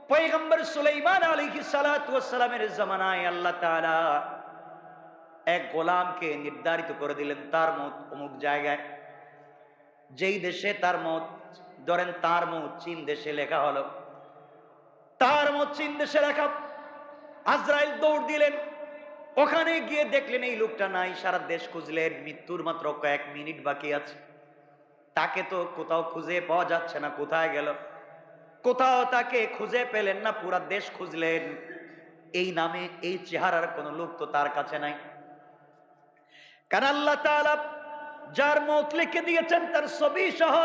পয়গম্বর সুলাইমান আলাইহিস সালাতু ওয়াস সালামের জামানায় আল্লাহ তাআলা এক গোলামকে নির্ধারিত করে দিলেন তার মত অমুক জায়গায়, যেই দেশে তার মত, ধরেন তার মত চীন দেশে লেখা হলো, তার মত চীন দেশে লেখা। আজরাইল দৌড় দিলেন, ওখানে গিয়ে দেখলেন এই লোকটা নাই। সারা দেশ খুঁজলেন, মৃত্যুর মাত্র কয়েক মিনিট বাকি আছে, তাকে তো কোথাও খুঁজে পাওয়া যাচ্ছে না, কোথায় গেল? কোথাও তাকে খুঁজে পেলেন না, পুরা দেশ খুঁজলেন, এই নামে এই চেহারার কোন লোক তো তার কাছে নাই। কারণ আল্লাহ তাআলা যার মত লিখে দিয়েছেন তার ছবি সহ,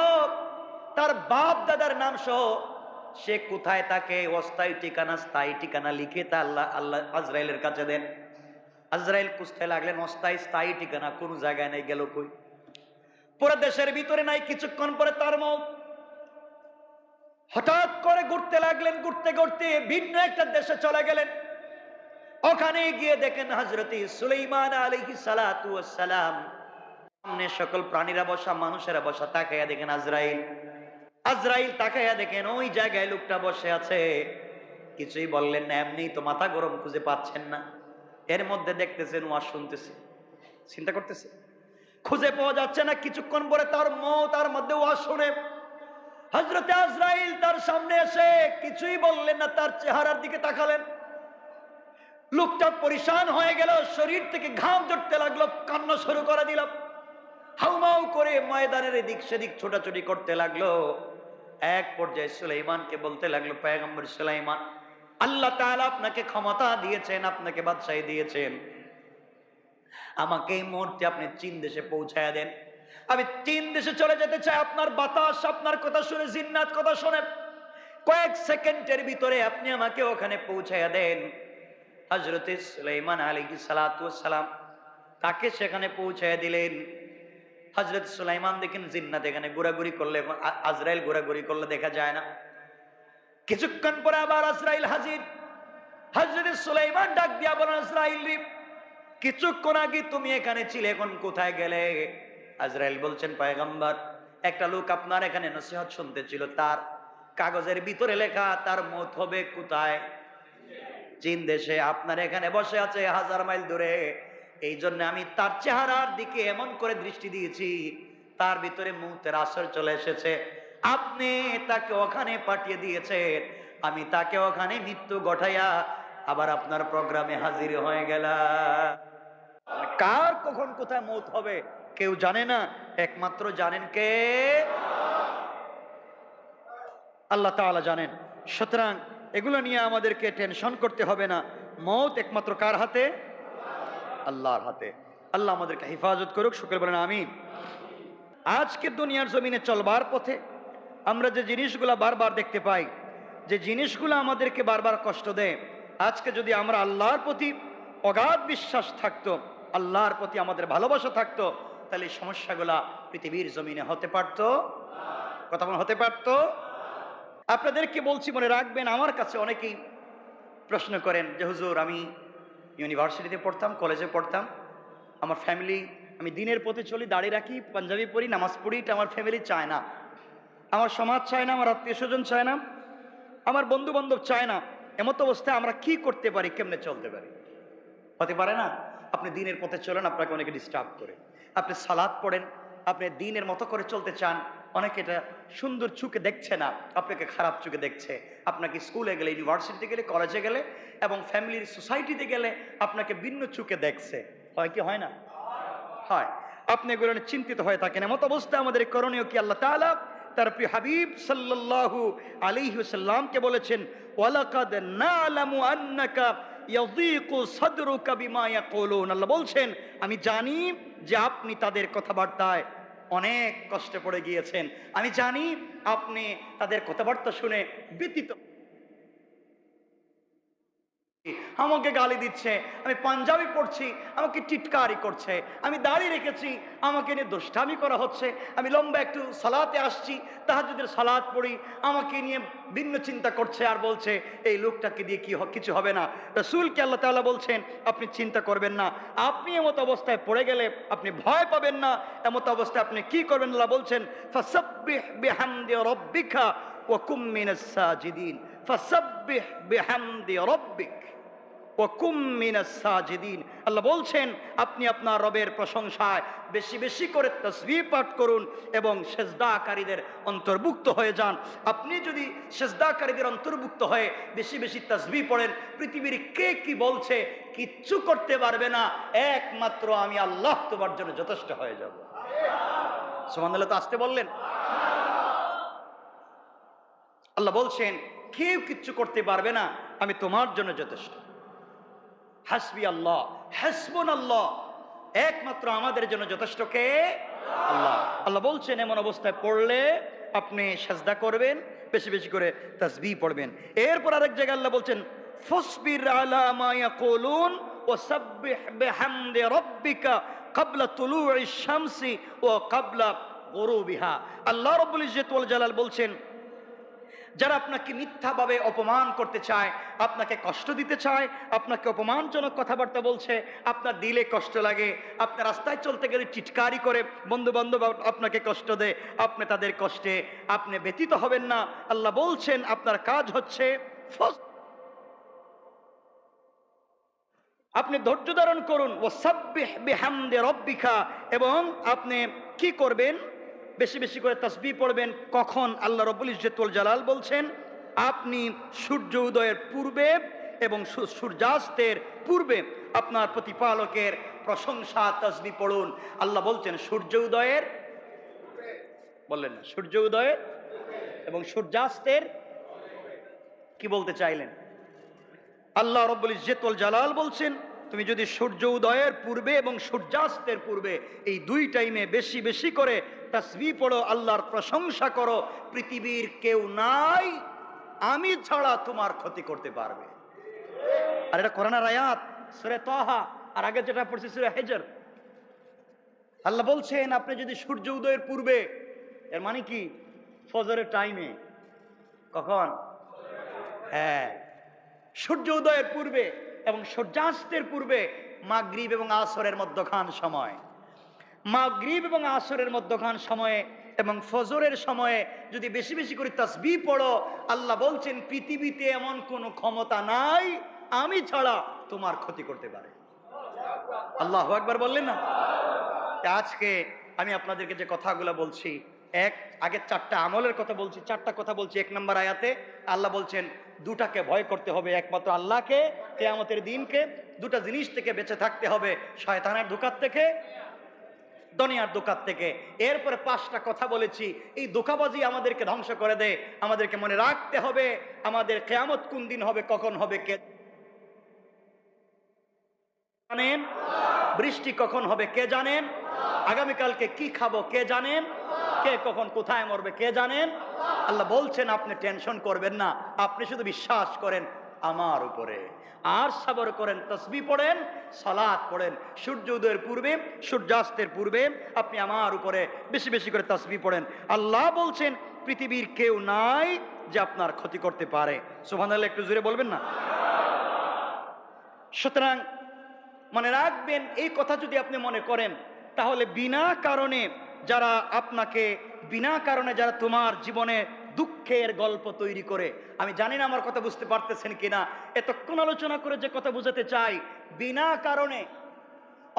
তার বাপ দাদার নাম সহ, সে কোথায় তাকে অস্থায়ী ঠিকানা স্থায়ী ঠিকানা লিখে তা আল্লাহ আজরাইলের কাছে দেন। আজরাইল খুঁজতে লাগলেন, অস্থায়ী স্থায়ী ঠিকানা কোন জায়গায় নেই, গেল কই? পুরো দেশের ভিতরে নাই। কিছুক্ষণ পরে তার মত। হঠাৎ করে ঘুরতে লাগলেন, ঘুরতে ঘুরতে ভিন্ন একটা দেশে চলে গেলেন। ওখানে গিয়ে দেখেন হযরত সুলাইমান আলাইহিস সালাতু ওয়াস সালাম, সামনে সকল প্রাণীরা বসা, মানুষেরা বসা। তাকায়া দেখেন আজরাইল। আজরাইল তাকায়া দেখেন ওই জায়গায় লোকটা বসে আছে। কিছুই বললেন না, এমনি তো মাথা গরম, খুঁজে পাচ্ছেন না। এর মধ্যে দেখতেছেন ওয়াজ শুনতেছে, চিন্তা করতেছে, খুঁজে পাওয়া যাচ্ছে না। কিছুক্ষণ পরে তার মত, তার মধ্যে ওয়াজ শুনে হযরত আজরাইল তার সামনে এসে কিছুই বললেন না, তার চেহারার দিকে তাকালেন। লোকটা পরিশান হয়ে গেল, শরীর থেকে ঘাম ঝরতে লাগলো, কান্না শুরু করে দিল, হাউমাউ করে ময়দানের এদিক সেদিক ছোটাছুটি করতে লাগলো। এক পর্যায়ে সুলাইমানকে বলতে লাগলো, পয়গম্বর সুলাইমান, আল্লাহ তাআলা আপনাকে ক্ষমতা দিয়েছেন, আপনাকে বাদশাহী দিয়েছেন, আমাকে এই মুহূর্তে আপনি চীন দেশে পৌঁছায়া দেন। আমি চীন দেশে চলে যেতে চাই। আপনার বাতাস, আপনার কথা শুনে, জিন্নাত কথা শুনে, কয়েক সেকেন্ডের ভিতরে আপনি আমাকে ওখানে পৌঁছায়া দেন। হযরত সুলাইমান আলাইহিস সালাতু ওয়াস সালাম তাকে সেখানে পৌঁছায়া দিলেন। হযরত সুলাইমান দেখেন জিন্নাত এখানে ঘোরাঘুরি করলে, আজরাইল ঘোরাঘুরি করলে দেখা যায় না। কিছুক্ষণ পরে আবার আজরাইল হাজির। হযরত সুলাইমান ডাক দিয়া বলেন, আজরাইল, কিছুক্ষণ আগে তুমি এখানে ছিলে, এখন কোথায় গেলে? আজরাইল বলছেন, পয়গম্বর, একটা লোক আপনার এখানে নসিহত শুনতে ছিল, তার কাগজের ভিতরে লেখা তার মত হবে কোথায়? চীন দেশে। আপনার এখানে বসে আছে 1000 মাইল দূরে। এই জন্য আমি তার চেহারার দিকে এমন করে দৃষ্টি দিয়েছি, তার ভিতরে মৌতের আসর চলে এসেছে। আপনি তাকে ওখানে পাঠিয়ে দিয়েছেন, আমি তাকে ওখানে মৃত্যু ঘটাইয়া আবার আপনার প্রোগ্রামে হাজির হয়ে গেলাম। কার কখন কোথায় মৌত হবে কেউ জানে না, একমাত্র জানেন কে? আল্লাহ তাআলা জানেন। সুতরাং এগুলো নিয়ে আমাদেরকে টেনশন করতে হবে না। মৌত একমাত্র কার হাতে? আল্লাহর হাতে। আল্লাহ আমাদেরকে হেফাজত করুক, সকলে বলেন আমিন। আজকে দুনিয়ার জমিনে চলবার পথে আমরা যে জিনিসগুলো বারবার দেখতে পাই, যে জিনিসগুলো আমাদেরকে বারবার কষ্ট দেয়, আজকে যদি আমরা আল্লাহর প্রতি অগাধ বিশ্বাস থাকতো, আল্লাহর প্রতি আমাদের ভালোবাসা থাকতো, তাহলে এই সমস্যাগুলা পৃথিবীর জমিনে হতে পারতো? কথা বলেন, হতে পারতো? আপনাদেরকে বলছি, মনে রাখবেন, আমার কাছে অনেকেই প্রশ্ন করেন যে হুজুর, আমি ইউনিভার্সিটিতে পড়তাম, কলেজে পড়তাম, আমার ফ্যামিলি, আমি দিনের পথে চলি, দাড়ি রাখি, পাঞ্জাবি পরি, নামাজ পড়ি, এটা আমার ফ্যামিলি চায় না, আমার সমাজ চায় না, আমার আত্মীয় স্বজন চায় না, আমার বন্ধু বান্ধব চায় না। এমত অবস্থায় আমরা কি করতে পারি, কেমনে চলতে পারি? হতে পারে না আপনি দিনের পথে চলেন, আপনাকে অনেকে ডিস্টার্ব করে। আপনি সালাত পড়েন, আপনি দিনের মতো করে চলতে চান, অনেকে এটা সুন্দর চোখে দেখছে না, আপনাকে খারাপ চোখে দেখছে। আপনাকে স্কুলে গেলে, ইউনিভার্সিটিতে গেলে, কলেজে গেলে এবং ফ্যামিলির সোসাইটিতে গেলে আপনাকে ভিন্ন চোখে দেখছে। হয় কি হয় না? হয়। আপনি এগুলো নিয়ে চিন্তিত হয়ে থাকেন। এমত অবস্থায় আমাদের করণীয় কি? আল্লাহ তাআলা তার প্রিয় হাবিব সাল্লাল্লাহু আলাইহি ওয়াসাল্লামকে বলেছেন, ওয়ালাকাদ না'লামু আন্নাকা ইয়াযীকু সাদরুকা বিমা ইয়াকুলুন। আল্লাহ বলছেন, আমি জানি যে আপনি তাদের কথাবার্তায় অনেক কষ্টে পড়ে গিয়েছেন, আমি জানি আপনি তাদের কথাবার্তা শুনে ব্যথিত। আমাকে গালি দিচ্ছে, আমি পাঞ্জাবি পড়ছি, আমাকে টিটকারি করছে, আমি দাড়ি রেখেছি, আমাকে নিয়ে দুষ্টামি করা হচ্ছে, আমি লম্বা একটু সালাতে আসছি, তাহাজ্জুদের সালাত পড়ি, আমাকে নিয়ে ভিন্ন চিন্তা করছে আর বলছে এই লোকটাকে দিয়ে কিছু হবে না। রাসূলকে আল্লাহ তাআলা বলছেন, আপনি চিন্তা করবেন না, আপনি এমত অবস্থায় পড়ে গেলে আপনি ভয় পাবেন না। এমত অবস্থায় আপনি কি করবেন? আল্লাহ বলছেন, ফাসাব্বিহ বিহামদি রাব্বিকা ওয়া কুম মিনাস সাজিদিন। ফাসাব্বিহ বিহামদি রাব্বিক ওয়া কুম মিনাস সাজিদিন। আল্লাহ বলছেন আপনি আপনার রবের প্রশংসায় বেশি বেশি করে তাসবিহ পাঠ করুন এবং সেজদাকারীদের অন্তর্ভুক্ত হয়ে যান। আপনি যদি সেজদাকারীদের অন্তর্ভুক্ত হয়ে বেশি বেশি তাসবিহ পড়েন, পৃথিবীর কে কি বলছে কিচ্ছু করতে পারবে না, একমাত্র আমি আল্লাহ তোমার জন্য যথেষ্ট হয়ে যাব। সুবহানাল্লাহ। তো আসতে বললেন। আল্লাহ বলছেন কেউ কিচ্ছু করতে পারবে না, আমি তোমার জন্য যথেষ্ট। হাসবি আল্লাহ, হাসবুন আল্লাহ, একমাত্র আমাদের জন্য যথেষ্ট কে? আল্লাহ। আল্লাহ বলছেন এমন অবস্থায় পড়লে আপনি সাজদা করবেন, বেশি বেশি করে তাসবিহ পড়বেন। এরপর আরেক জায়গায় আল্লাহ বলছেন ফাসবির আলা মা ইয়াকুলুন ওয়া সাব্বিহ বিহামদি রাব্বিকা ক্বাবলা তুলুইশ শামসি ওয়া ক্বাবলা গুরুবিহা। আল্লাহ রাব্বুল ইজ্জত ওয়াল জালাল বলছেন যারা আপনাকে মিথ্যাভাবে অপমান করতে চায়, আপনাকে কষ্ট দিতে চায়, আপনাকে অপমানজনক কথাবার্তা বলছে, আপনার দিলে কষ্ট লাগে, আপনার রাস্তায় চলতে গেলে টিটকারি করে, বন্ধু বান্ধব আপনাকে কষ্ট দেয়, আপনি তাদের কষ্টে আপনি ব্যথিত হবেন না। আল্লাহ বলছেন আপনার কাজ হচ্ছে আপনি ধৈর্য ধারণ করুন, ওয়াসাব্বিহ বিহামদি রাব্বিকা, এবং আপনি কি করবেন? বেশি বেশি করে তাসবিহ পড়বেন। কখন? আল্লাহ রাব্বুল ইজ্জত ওয়াল জালাল বলছেন আপনি সূর্য উদয়ের পূর্বে এবং সূর্যাস্তের পূর্বে আপনার প্রতিপালকের প্রশংসা তাসবিহ পড়ুন। আল্লাহ বলছেন সূর্য উদয়ের, বললেন না, সূর্য উদয়ের এবং সূর্যাস্তের, কি বলতে চাইলেন? আল্লাহ রাব্বুল ইজ্জত ওয়াল জালাল বলছেন তুমি যদি সূর্য উদয়ের পূর্বে এবং সূর্যাস্তের পূর্বে এই দুই টাইমে বেশি বেশি করে তাসবিহ পড়ো, আল্লাহর প্রশংসা করো, পৃথিবীর কেউ নাই আমি ছাড়া তোমার ক্ষতি করতে পারবে। আর এটা কোরআনের আয়াত, সূরা তাহা, আর আগে যেটা পড়ছি সূরা হিজর। আল্লাহ বলছেন আপনি যদি সূর্য উদয়ের পূর্বে, এর মানে কি? ফজরের টাইমে। কখন? হ্যাঁ, সূর্য উদয়ের পূর্বে এবং সূর্যাস্তের পূর্বে, মাগরিব এবং আসরের মধ্যখান সময়, মাগরিব এবং আসরের মধ্যখান সময়ে এবং ফজরের সময়ে যদি বেশি বেশি করে তাসবিহ পড়ো, আল্লাহ বলছেন পৃথিবীতে এমন কোনো ক্ষমতা নাই আমি ছাড়া তোমার ক্ষতি করতে পারে। আল্লাহু আকবার বললেন না? আজকে আমি আপনাদেরকে যে কথাগুলো বলছি, আগে চারটা আমলের কথা বলছি, চারটা কথা বলছি। 1 নম্বর আয়াতে আল্লাহ বলছেন দুটাকে ভয় করতে হবে, একমাত্র আল্লাহকে, কিয়ামতের দিনকে। দুটা জিনিস থেকে বেঁচে থাকতে হবে, শয়তানের ধোঁকার থেকে, দুনিয়ার ধোঁকার থেকে। এরপরে 5টা কথা বলেছি, এই ধোঁকাবাজি আমাদেরকে ধ্বংস করে দেয়। আমাদেরকে মনে রাখতে হবে আমাদের কিয়ামত কোন দিন হবে, কখন হবে কে জানেন? বৃষ্টি কখন হবে কে জানেন? আগামীকালকে কি খাবো কে জানেন? কে কখন কোথায় মরবে কে জানেন? আল্লাহ বলছেন আপনি টেনশন করবেন না, আপনি শুধু বিশ্বাস করেন আমার উপরে, আর সবর করেন, তাসবিহ পড়েন, সালাত পড়েন। সূর্য উদয়ের পূর্বে সূর্যাস্তের পূর্বে আপনি আমার উপরে বেশি বেশি করে তাসবিহ পড়েন। আল্লাহ বলছেন পৃথিবীর কেউ নাই যে আপনার ক্ষতি করতে পারে। সুবহানাল্লাহ, একটু জোরে বলবেন না? সুতরাং মনে রাখবেন, এই কথা যদি আপনি মনে করেন, তাহলে বিনা কারণে যারা আপনাকে, বিনা কারণে যারা তোমার জীবনে দুঃখের গল্প তৈরি করে, আমি জানি না আমার কথা বুঝতে পারতেছেন কিনা, এতক্ষণ আলোচনা করে যে কথা বুঝাতে চাই, বিনা কারণে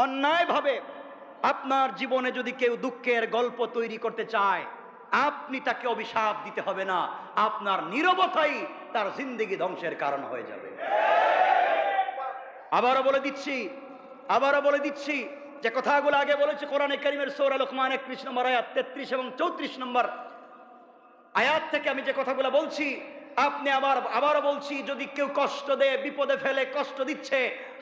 অন্যায়ভাবে আপনার জীবনে যদি কেউ দুঃখের গল্প তৈরি করতে চায়, আপনি তাকে অভিশাপ দিতে হবে না, আপনার নীরবতাই তার জিন্দেগি ধ্বংসের কারণ হয়ে যাবে। আবারও বলে দিচ্ছি যে কথাগুলো আগে বলেছি কোরআনে কারীমের সূরা লোকমান 31 নম্বর আয়াত, 33 এবং 34 নম্বর আয়াত থেকে আমি যে কথাগুলো বলছি, আপনি আবারও বলছি, যদি কেউ কষ্ট দেয়, বিপদে ফেলে, কষ্ট দিচ্ছে,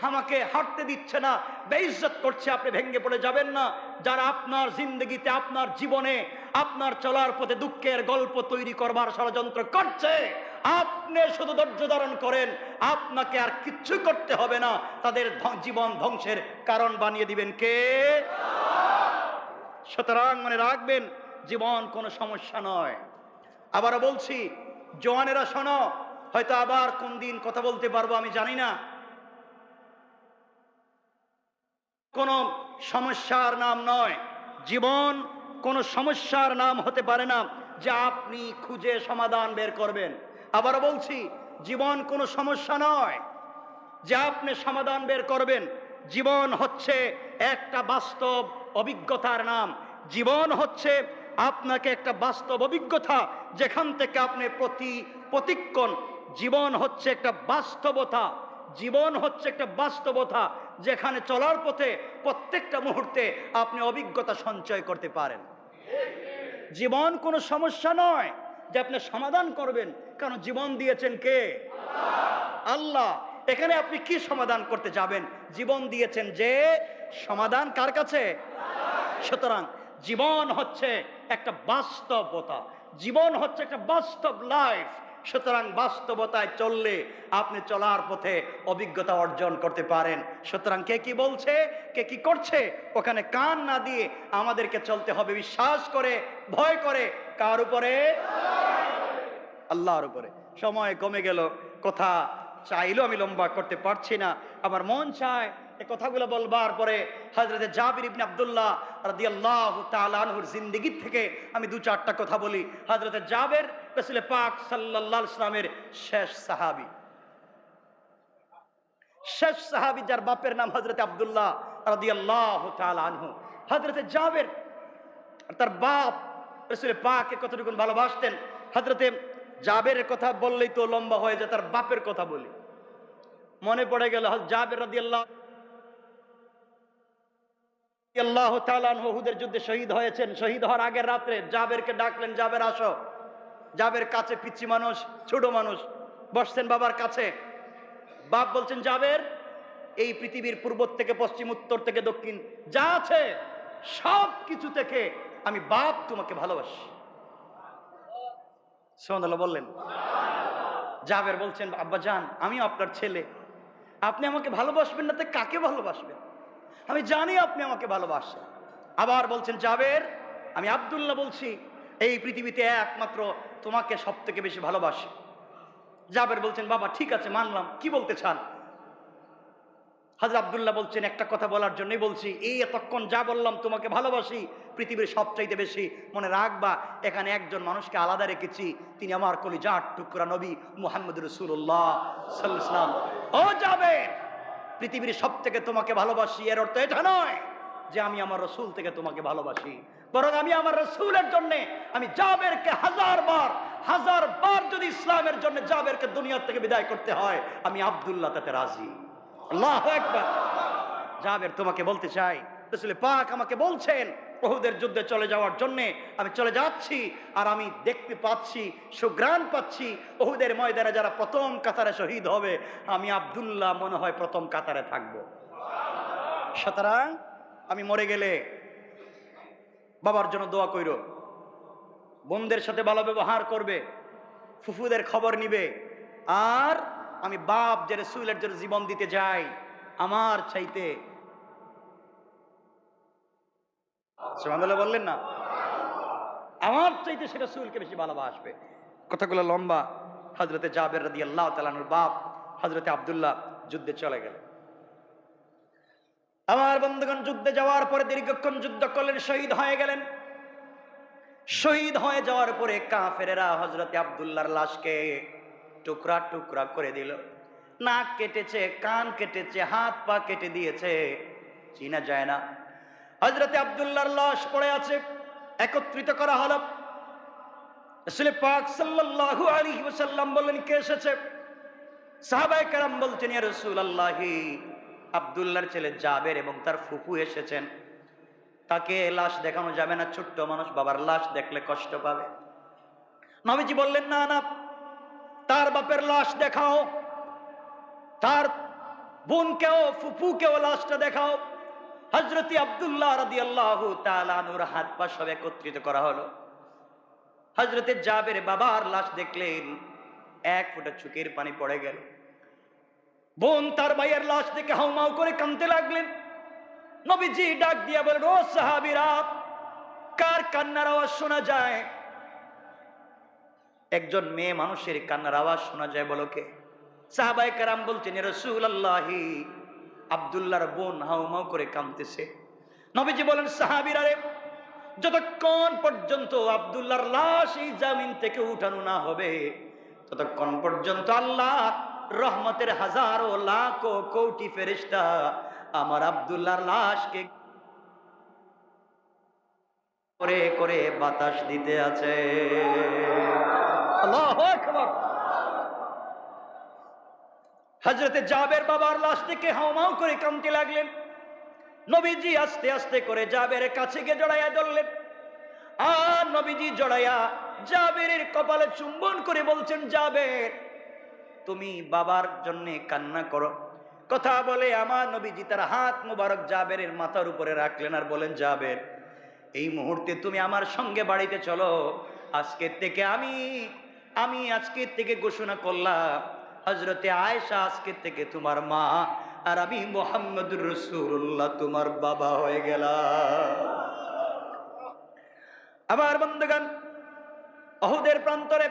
আমাকে হাঁটতে দিচ্ছে না, বেইজ্জত করছে, আপনি ভেঙে পড়ে যাবেন না। যারা আপনার জিন্দগিতে, আপনার জীবনে, আপনার চলার পথে দুঃখের গল্প তৈরি করবার ষড়যন্ত্র করছে, আপনি শুধু ধৈর্য ধারণ করেন, আপনাকে আর কিচ্ছু করতে হবে না, তাদের জীবন ধ্বংসের কারণ বানিয়ে দিবেন কে? সুতরাং মনে রাখবেন, জীবন কোনো সমস্যা নয়। আবারও বলছি, জওয়ানেরা শোনো, হয়তো আবার কোন দিন কথা বলতে পারবো আমি জানি না, কোন সমস্যার নাম নয়, জীবন কোন সমস্যার নাম হতে পারে না যে আপনি খুঁজে সমাধান বের করবেন। আবারও বলছি, জীবন কোনো সমস্যা নয় যে আপনি সমাধান বের করবেন। জীবন হচ্ছে একটা বাস্তব অভিজ্ঞতার নাম। জীবন হচ্ছে আপনাকে একটা বাস্তব অভিজ্ঞতা, যেখান থেকে আপনি প্রতিক্ষণ, জীবন হচ্ছে একটা বাস্তবতা। জীবন হচ্ছে একটা বাস্তবতা যেখানে চলার পথে প্রত্যেকটা মুহূর্তে আপনি অভিজ্ঞতা সঞ্চয় করতে পারেন। জীবন কোনো সমস্যা নয় যে আপনি সমাধান করবেন, কারণ জীবন দিয়েছেন কে? আল্লাহ। এখানে আপনি কি সমাধান করতে যাবেন? জীবন দিয়েছেন যে, সমাধান কার কাছে? সুতরাং জীবন হচ্ছে একটা বাস্তবতা, জীবন হচ্ছে একটা বাস্তব লাইফ। সুতরাং বাস্তবতায় চললে আপনি চলার পথে অভিজ্ঞতা অর্জন করতে পারেন। সুতরাং কে কি বলছে, কে কি করছে, ওখানে কান না দিয়ে আমাদেরকে চলতে হবে বিশ্বাস করে, ভয় করে। কার উপরে? আল্লাহর উপরে। সময় কমে গেল, কথা চাইলেও আমি লম্বা করতে পারছি না। আমার মন চায় এই কথাগুলো বলবার পরে হযরত জাবির ইবনে আব্দুল্লাহ রাদিয়াল্লাহু তাআলা আনহুর জিন্দেগি থেকে আমি দু চারটা কথা বলি। হযরত জাবের রাসূল পাক সাল্লাল্লাহু আলাইহি ওয়াসাল্লামের শেষ সাহাবী, যার বাপের নাম হযরত আব্দুল্লাহ রাদিয়াল্লাহু তাআলা আনহু। হযরত জাবের তার বাপ রাসূল পাককে কতটুকু ভালোবাসতেন। হযরত জাবেরের কথা বললেই তো লম্বা হয়ে যায়, তার বাপের কথা বলি। মনে পড়ে গেল জাবের রাদিয়াল্লাহু তাআলা আনহু উহুদের যুদ্ধে শহীদ হয়েছেন। শহীদ হওয়ার আগের রাত্রে জাবেরকে ডাকলেন, জাবের আসো। জাবের কাছে পিচ্চি মানুষ, ছোট মানুষ, বসছেন বাবার কাছে। বাপ বলছেন, জাবের, এই পৃথিবীর পূর্ব থেকে পশ্চিম, উত্তর থেকে দক্ষিণ যা আছে সব কিছু থেকে আমি বাপ তোমাকে ভালোবাসি। সুবহানাল্লাহ বললেন। জাবের বলছেন, আব্বা জান, আমিও আপনার ছেলে, আপনি আমাকে ভালোবাসবেন না তো কাকে ভালোবাসবেন? আমি জানি আপনি আমাকে ভালোবাসেন। আবার বলছেন, জাবের, আমি আব্দুল্লাহ বলছি, এই পৃথিবীতে একমাত্র তোমাকে সব থেকে বেশি ভালোবাসি। জাবের বলছেন, বাবা ঠিক আছে মানলাম, কি বলতে চান? হযরত আব্দুল্লাহ বলছেন, একটা কথা বলার জন্যই বলছি, এই এতক্ষণ যা বললাম তোমাকে ভালোবাসি পৃথিবীর সবচাইতে বেশি, মনে রাখবা এখানে একজন মানুষকে আলাদা রেখেছি, তিনি আমার কলিজার টুকরা নবী মুহাম্মদ রাসূলুল্লাহ সাল্লাল্লাহু আলাইহি ওয়াসাল্লাম। ও জাবের, পৃথিবীর সব থেকে তোমাকে ভালোবাসি এর অর্থ এটা নয় যে আমি আমার রসুল থেকে তোমাকে ভালোবাসি, বরং আমি আমার রসুলের জন্য আমি জাবেরকে হাজার বার যদি ইসলামের জন্য জাবেরকে দুনিয়া থেকে বিদায় করতে হয়, আমি আব্দুল্লাহ তাতে রাজি। আল্লাহু আকবার। জাবের, তোমাকে বলতে চাই, রাসূল পাক আমাকে বলছেন উহুদের যুদ্ধে চলে যাওয়ার জন্য, আমি চলে যাচ্ছি। আর আমি দেখতে পাচ্ছি, সুঘ্রাণ পাচ্ছি, উহুদের ময়দানে যারা প্রথম কাতারে শহীদ হবে, আমি আব্দুল্লাহ মনে হয় প্রথম কাতারে থাকবো। সুতরাং আমি মরে গেলে বাবার জন্য দোয়া কইরো, বোনদের সাথে ভালো ব্যবহার করবে, ফুফুদের খবর নিবে। আর আমি বাপ যে রাসূলের জন্য জীবন দিতে যাই, আমার চাইতে, সুবহানাল্লাহ বললেন না, আমার চাইতে সে রাসূলকে বেশি ভালোবাসবে। কথাগুলো লম্বা। হযরতে জাবের রাদিয়াল্লাহু তাআলা আনহুর বাপ হযরতে আব্দুল্লাহ যুদ্ধে চলে গেল। আমার বন্ধুগণ, যুদ্ধে যাওয়ার পরে দীর্ঘক্ষণ যুদ্ধ করলেন, শহীদ হয়ে গেলেন। শহীদ হয়ে যাওয়ার পরে কাফেরেরা হযরতে আব্দুল্লাহর লাশকে টুকরা টুকরা করে দিল। নাক কেটেছে, কান কেটেছে, হাত পা কেটে দিয়েছে, চিনা যায় না। হযরতে আব্দুল্লাহর লাশ পড়ে আছে, একত্রিত করা হলো। রাসূল পাক সাল্লাল্লাহু আলাইহি ওয়াসাল্লাম বললেন, কে এসেছে? সাহাবায়ে কেরাম বলছেন, ইয়া রাসূলুল্লাহ, আব্দুল্লাহর ছেলে জাবের এবং তার ফুফু এসেছেন। তাকে লাশ দেখানো যাবে না, ছোট্ট মানুষ, বাবার লাশ দেখলে কষ্ট পাবে। নবীজি বললেন, না না, তার বাপের লাশ দেখাও, তার বোনকেও ফুফুকেও লাশটা দেখাও। হযরতে আব্দুল্লাহ রাদিয়াল্লাহু তাআলা আনহুর হাত পা সব একত্রিত করা হলো। হযরতে জাবের বাবার লাশ দেখলেন, এক ফোঁটা চোখের পানি পড়ে গেল। বোন তার ভাইয়ের লাশ দেখে হাউমাউ করে কাঁদতে লাগলেন। নবীজি ডাক দিয়া বলেন, ও সাহাবীরা, কার কান্নার আওয়াজ শোনা যায়? একজন মেয়ে মানুষের কান্নার আওয়াজ শোনা যায়, বলো কে? সাহাবায়ে কেরাম বলছেন, ইয়া রাসূলুল্লাহ, আব্দুল্লাহর বোন হাউমাউ করে কাঁদতেছে। নবীজি বলেন, সাহাবীরা রে, যতক্ষণ পর্যন্ত আব্দুল্লাহর লাশ এই জামিন থেকে উঠানো না হবে, ততক্ষণ পর্যন্ত আল্লাহ রহমতের হাজারো লাখো কোটি ফেরেশতা আমার আব্দুল্লাহর লাশকে করে করে বাতাস দিতে আছে। আল্লাহু আকবার। হযরতে জাবের বাবার লাশ থেকে হাউমাউ করে কাঁদতে লাগলেন। নবীজি আস্তে আস্তে করে জাবেরের কাছে গিয়ে জড়াইয়া ধরলেন, আর নবীজি জড়াইয়া জাবেরের কপালে চুম্বন করে বলছেন, জাবের তুমি বাবার জন্য কান্না করো। কথা বলে আমার নবীজি তার হাত মুবারক জাবেরের মাথার উপরে রাখলেন আর বলেন, জাবের এই মুহূর্তে তুমি আমার সঙ্গে বাড়িতে চলো। আজকের থেকে আমি আজকের থেকে ঘোষণা করলাম হযরতে আয়েশা আজকের থেকে তোমার মা, আর আমি মুহাম্মদুর রাসূলুল্লাহ তোমার বাবা হয়ে গেলাম। আমার বন্ধুগণ, উহুদের প্রান্তরে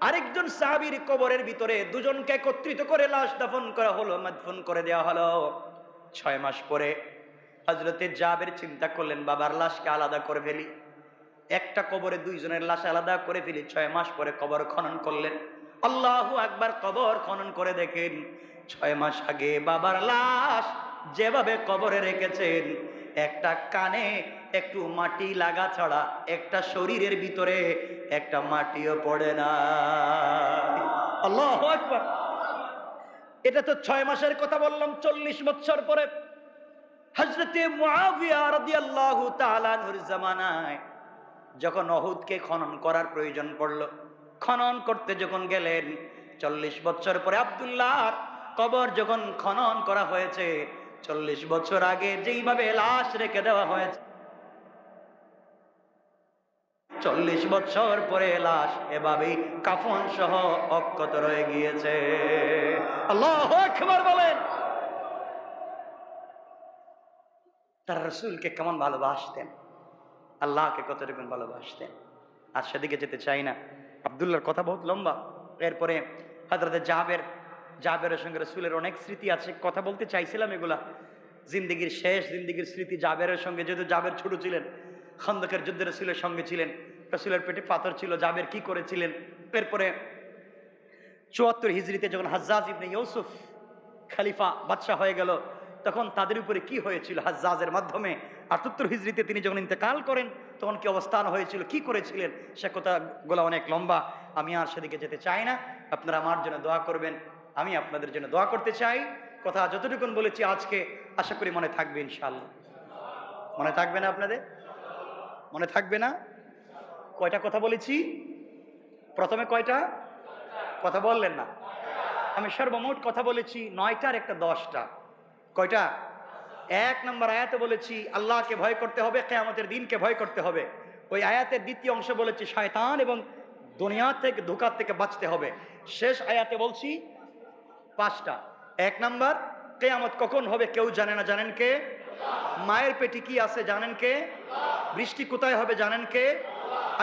আরেকজন সাহাবীর কবরের ভিতরে দুজনকে একত্রিত করে লাশ দাফন করা হলো, মাদফন করে দেওয়া হলো। 6 মাস পরে হযরতে জাবের চিন্তা করলেন, বাবার লাশকে আলাদা করে ফেলি, একটা কবরে দুইজনের লাশ আলাদা করে ফেলি। 6 মাস পরে কবর খনন করলেন। আল্লাহু আকবার। কবর খনন করে দেখেন 6 মাস আগে বাবার লাশ যেভাবে কবরে রেখেছেন, একটা কানে একটু মাটি লাগা ছাড়া একটা শরীরের ভিতরে একটা মাটিও পড়ে না। আল্লাহু আকবার। এটা তো 6 মাসের কথা বললাম। 40 বছর পরে হযরতে মুআবিয়া রাদিয়াল্লাহু তাআলা আনহুর জামানায় যখন উহুদকে খনন করার প্রয়োজন পড়ল, খনন করতে যখন গেলেন, 40 বছর পরে আব্দুল্লাহর কবর যখন খনন করা হয়েছে, 40 বছর আগে যেইভাবে লাশ রেখে দেওয়া হয়েছে, 40 বছর পরে লাশ এভাবেই কাফন সহ অক্ষত রয়ে গিয়েছে। আল্লাহু আকবার বলেন। তার রাসূলকে কেমন ভালোবাসতেন, আল্লাহকে কতটুকু ভালোবাসতেন, আর সেদিকে যেতে চাই না। আব্দুল্লাহর কথা বহুত লম্বা। এরপরে হযরতে জাবেরের সঙ্গে রাসূলের অনেক স্মৃতি আছে, কথা বলতে চাইছিলাম এগুলা। জিন্দেগির শেষ জিন্দেগির স্মৃতি জাবেরের সঙ্গে, যেহেতু জাবের ছোট ছিলেন, খন্দকের যুদ্ধে রাসূলের সঙ্গে ছিলেন, রাসূলের পেটে পাথর ছিল, জাবের কি করেছিলেন। এরপরে 74 হিজরিতে যখন হাজ্জাজ ইবনে ইউসুফ খলিফা বাদশাহ হয়ে গেল, তখন তাদের উপরে কি হয়েছিল হাজ্জাজের মাধ্যমে। 78 হিজরিতে তিনি যখন ইন্তেকাল করেন, তখন কি অবস্থান হয়েছিল, কি করেছিলেন, সে কথাগুলো অনেক লম্বা, আমি আর সেদিকে যেতে চাই না। আপনারা আমার জন্য দোয়া করবেন, আমি আপনাদের জন্য দোয়া করতে চাই। কথা যতটুকু বলেছি আজকে আশা করি মনে থাকবে ইনশাআল্লাহ। মনে থাকবে না আপনাদের? মনে থাকবে না? কয়টা কথা বলেছি প্রথমে? কয়টা কথা বললেন না? আমি সর্বমোট কথা বলেছি 9টার একটা 10টা। কয়টা? 1 নম্বর আয়াতে বলেছি আল্লাহকে ভয় করতে হবে, কিয়ামতের দিনকে ভয় করতে হবে। ওই আয়াতের দ্বিতীয় অংশ বলেছি শয়তান এবং দুনিয়া থেকে, ধোঁকা থেকে বাঁচতে হবে। শেষ আয়াতে বলছি 5টা। 1 নম্বর, কিয়ামত কখন হবে কেউ জানে না, জানেন কে? মায়ের পেটে কি আছে জানেন কে? বৃষ্টি কোথায় হবে জানেন কে?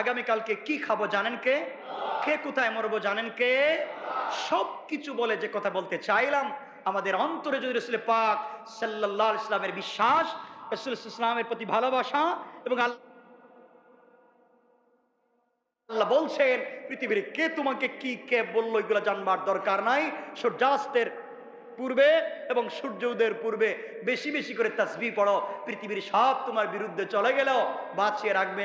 আগামীকালকে কি খাবো জানেন কে? কে কোথায় মরবো জানেন কে? সব কিছু বলে যে কথা বলতে চাইলাম, আমাদের অন্তরে যদি রাসূল পাক সাল্লাল্লাহু আলাইহি ওয়াসাল্লামের বিশ্বাস, রাসূল ইসলামের প্রতি ভালোবাসা, এবং আল্লাহ বলছেন পৃথিবীর কে তোমাকে কি কে বললো এগুলো জানবার দরকার নাই। সূর্যাস্তের পূর্বে এবং সূর্য উদয়ের পূর্বে বেশি বেশি করে তাসবিহ পড়ো, পৃথিবীর সব তোমার বিরুদ্ধে চলে গেলেও বাঁচিয়ে রাখবে।